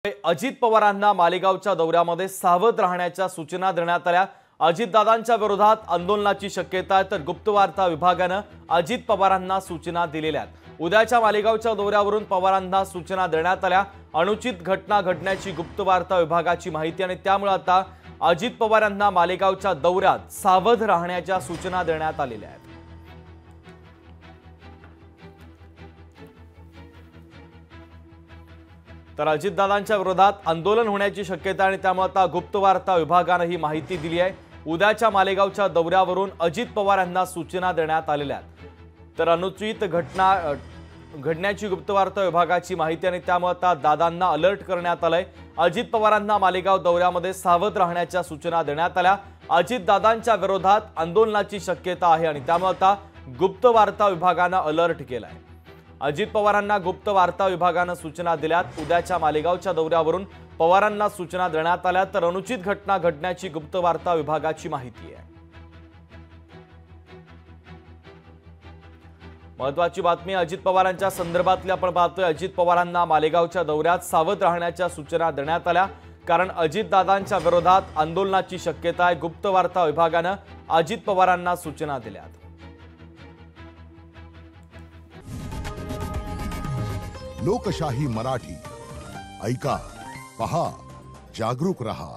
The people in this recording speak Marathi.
अजित पवारांना मालेगावच्या दौऱ्यामध्ये सावध राहण्याच्या सूचना देण्यात आल्या। अजितदादांच्या विरोधात आंदोलनाची शक्यता आहे, तर गुप्तवार्ता विभागाने अजित पवारांना सूचना दिलेल्या आहेत। उद्याच्या मालेगावच्या दौऱ्यावरून पवारांना सूचना देण्यात आल्या। अनुचित घटना घडण्याची गुप्तवार्ता विभागाची माहिती आणि त्यामुळे आता अजित पवारांना मालेगावच्या दौऱ्यात सावध राहण्याच्या सूचना देण्यात आलेल्या आहेत। तर अजितदादांच्या विरोधात आंदोलन होण्याची शक्यता आणि त्यामुळे आता गुप्तवार्ता विभागाने ही माहिती दिली आहे। उद्याच्या मालेगावच्या दौऱ्यावरून अजित पवार यांना सूचना देण्यात आलेल्या आहेत। तर अनुचित घटना घडण्याची गुप्तवार्ता विभागाची माहिती आणि त्यामुळे आता दादांना अलर्ट करण्यात आलंय। अजित पवारांना मालेगाव दौऱ्यामध्ये सावध राहण्याच्या सूचना देण्यात आल्या। अजितदादांच्या विरोधात आंदोलनाची शक्यता आहे आणि त्यामुळे आता गुप्तवार्ता विभागाने अलर्ट केलाय। अजित पवारांना गुप्तवार्ता विभागाने सूचना दिल्यात। उद्याच्या मालेगावच्या दौऱ्यावरून पवारांना सूचना देण्यात आल्या, तर अनुचित घटना घडण्याची गुप्तवार्ता विभागाची माहिती आहे। महत्त्वाची बातमी अजित पवारांच्या संदर्भातली आपण पाहतोय। अजित पवारांना मालेगावच्या दौऱ्यात सावध राहण्याच्या सूचना देण्यात आल्या, कारण अजितदादांच्या विरोधात आंदोलनाची शक्यता आहे। गुप्तवार्ता विभागाने अजित पवारांना सूचना दिल्यात। लोकशाही मराठी ऐका, पहा, जागरूक रहा।